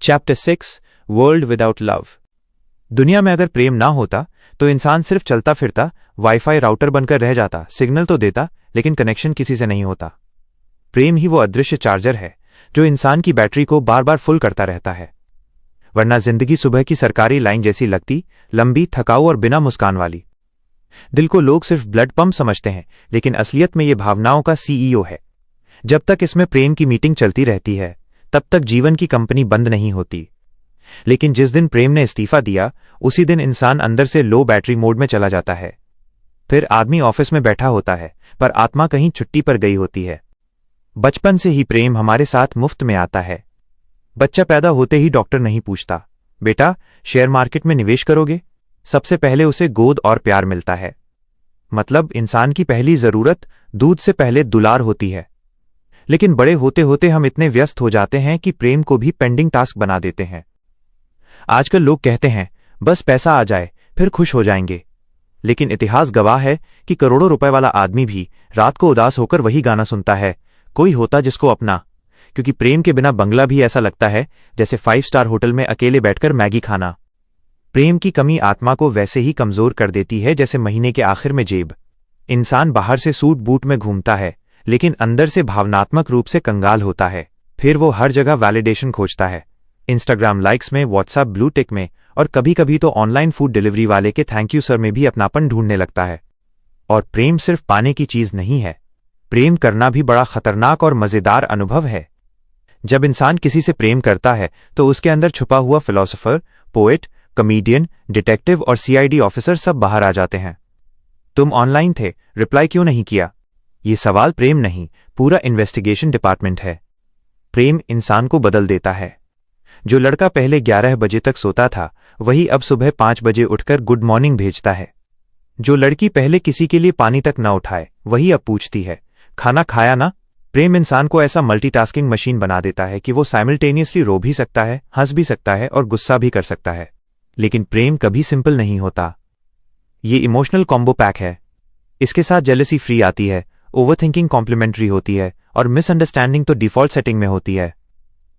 Chapter 6 world without love. दुनिया में अगर प्रेम ना होता तो इंसान सिर्फ चलता फिरता वाईफाई राउटर बनकर रह जाता, सिग्नल तो देता लेकिन कनेक्शन किसी से नहीं होता। प्रेम ही वो अदृश्य चार्जर है जो इंसान की बैटरी को बार बार फुल करता रहता है, वरना जिंदगी सुबह की सरकारी लाइन जैसी लगती, लंबी, थकाऊ और बिना मुस्कान वाली। दिल को लोग सिर्फ ब्लड पंप समझते हैं, लेकिन असलियत में ये भावनाओं का सीईओ है। जब तक इसमें प्रेम की मीटिंग चलती रहती है तब तक जीवन की कंपनी बंद नहीं होती, लेकिन जिस दिन प्रेम ने इस्तीफा दिया उसी दिन इंसान अंदर से लो बैटरी मोड में चला जाता है। फिर आदमी ऑफिस में बैठा होता है पर आत्मा कहीं छुट्टी पर गई होती है। बचपन से ही प्रेम हमारे साथ मुफ्त में आता है। बच्चा पैदा होते ही डॉक्टर नहीं पूछता, बेटा शेयर मार्केट में निवेश करोगे? सबसे पहले उसे गोद और प्यार मिलता है। मतलब इंसान की पहली जरूरत दूध से पहले दुलार होती है। लेकिन बड़े होते होते हम इतने व्यस्त हो जाते हैं कि प्रेम को भी पेंडिंग टास्क बना देते हैं। आजकल लोग कहते हैं बस पैसा आ जाए फिर खुश हो जाएंगे, लेकिन इतिहास गवाह है कि करोड़ों रुपए वाला आदमी भी रात को उदास होकर वही गाना सुनता है, कोई होता जिसको अपना। क्योंकि प्रेम के बिना बंगला भी ऐसा लगता है जैसे 5 स्टार होटल में अकेले बैठकर मैगी खाना। प्रेम की कमी आत्मा को वैसे ही कमजोर कर देती है जैसे महीने के आखिर में जेब। इंसान बाहर से सूट बूट में घूमता है लेकिन अंदर से भावनात्मक रूप से कंगाल होता है। फिर वो हर जगह वैलिडेशन खोजता है, इंस्टाग्राम लाइक्स में, व्हाट्सएप ब्लू टिक में, और कभी कभी तो ऑनलाइन फूड डिलीवरी वाले के थैंक यू सर में भी अपनापन ढूंढने लगता है। और प्रेम सिर्फ पाने की चीज नहीं है, प्रेम करना भी बड़ा खतरनाक और मजेदार अनुभव है। जब इंसान किसी से प्रेम करता है तो उसके अंदर छुपा हुआ फिलोसोफर, पोएट, कॉमेडियन, डिटेक्टिव और सीआईडी ऑफिसर सब बाहर आ जाते हैं। तुम ऑनलाइन थे, रिप्लाई क्यों नहीं किया? ये सवाल प्रेम नहीं, पूरा इन्वेस्टिगेशन डिपार्टमेंट है। प्रेम इंसान को बदल देता है। जो लड़का पहले 11 बजे तक सोता था वही अब सुबह 5 बजे उठकर गुड मॉर्निंग भेजता है। जो लड़की पहले किसी के लिए पानी तक न उठाए वही अब पूछती है, खाना खाया ना? प्रेम इंसान को ऐसा मल्टीटास्किंग मशीन बना देता है कि वो साइमल्टेनियसली रो भी सकता है, हंस भी सकता है और गुस्सा भी कर सकता है। लेकिन प्रेम कभी सिंपल नहीं होता। ये इमोशनल कॉम्बो पैक है। इसके साथ जेलसी फ्री आती है, ओवरथिंकिंग कॉम्प्लीमेंट्री होती है और मिसअंडरस्टैंडिंग तो डिफॉल्ट सेटिंग में होती है।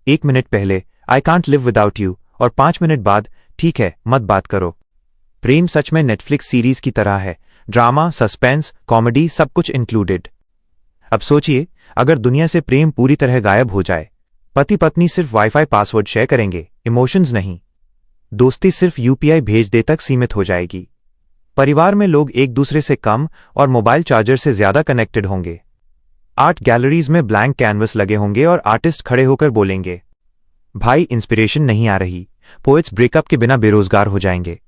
1 मिनट पहले I can't live without you और 5 मिनट बाद ठीक है मत बात करो। प्रेम सच में नेटफ्लिक्स सीरीज की तरह है, ड्रामा, सस्पेंस, कॉमेडी सब कुछ इंक्लूडेड। अब सोचिए अगर दुनिया से प्रेम पूरी तरह गायब हो जाए, पति पत्नी सिर्फ वाईफाई पासवर्ड शेयर करेंगे, इमोशंस नहीं। दोस्ती सिर्फ यूपीआई भेज दे तक सीमित हो जाएगी। परिवार में लोग एक दूसरे से कम और मोबाइल चार्जर से ज्यादा कनेक्टेड होंगे। आर्ट गैलरीज में ब्लैंक कैनवस लगे होंगे और आर्टिस्ट खड़े होकर बोलेंगे, भाई इंस्पिरेशन नहीं आ रही। पोएट्स ब्रेकअप के बिना बेरोजगार हो जाएंगे।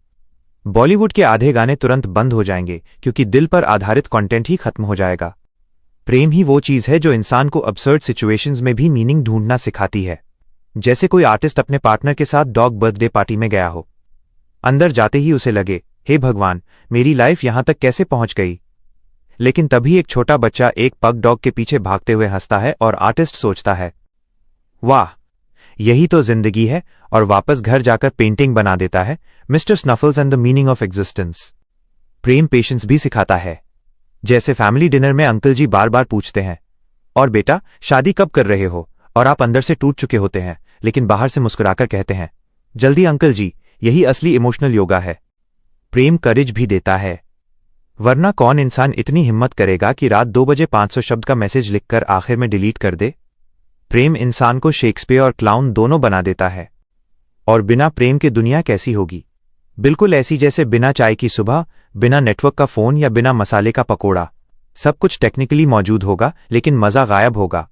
बॉलीवुड के आधे गाने तुरंत बंद हो जाएंगे क्योंकि दिल पर आधारित कंटेंट ही खत्म हो जाएगा। प्रेम ही वो चीज है जो इंसान को अब्सर्ड सिचुएशंस में भी मीनिंग ढूंढना सिखाती है। जैसे कोई आर्टिस्ट अपने पार्टनर के साथ डॉग बर्थडे पार्टी में गया हो, अंदर जाते ही उसे लगे, हे भगवान मेरी लाइफ यहां तक कैसे पहुंच गई। लेकिन तभी एक छोटा बच्चा एक पग डॉग के पीछे भागते हुए हंसता है और आर्टिस्ट सोचता है, वाह यही तो जिंदगी है, और वापस घर जाकर पेंटिंग बना देता है, mister Snuffles and the meaning of existence. प्रेम पेशेंस भी सिखाता है। जैसे फैमिली डिनर में अंकल जी बार बार पूछते हैं, और बेटा शादी कब कर रहे हो? और आप अंदर से टूट चुके होते हैं लेकिन बाहर से मुस्कुराकर कहते हैं, जल्दी अंकल जी, यही असली इमोशनल योगा है। प्रेम करेज भी देता है, वरना कौन इंसान इतनी हिम्मत करेगा कि रात 2 बजे 500 शब्द का मैसेज लिखकर आखिर में डिलीट कर दे। प्रेम इंसान को शेक्सपियर और क्लाउन दोनों बना देता है। और बिना प्रेम की दुनिया कैसी होगी? बिल्कुल ऐसी जैसे बिना चाय की सुबह, बिना नेटवर्क का फोन या बिना मसाले का पकोड़ा। सब कुछ टेक्निकली मौजूद होगा लेकिन मजा गायब होगा।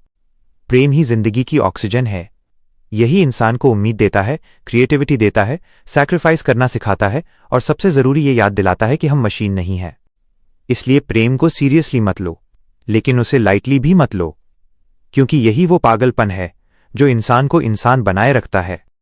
प्रेम ही जिंदगी की ऑक्सीजन है। यही इंसान को उम्मीद देता है, क्रिएटिविटी देता है, सैक्रिफाइस करना सिखाता है और सबसे जरूरी ये याद दिलाता है कि हम मशीन नहीं हैं। इसलिए प्रेम को सीरियसली मत लो, लेकिन उसे लाइटली भी मत लो, क्योंकि यही वो पागलपन है जो इंसान को इंसान बनाए रखता है।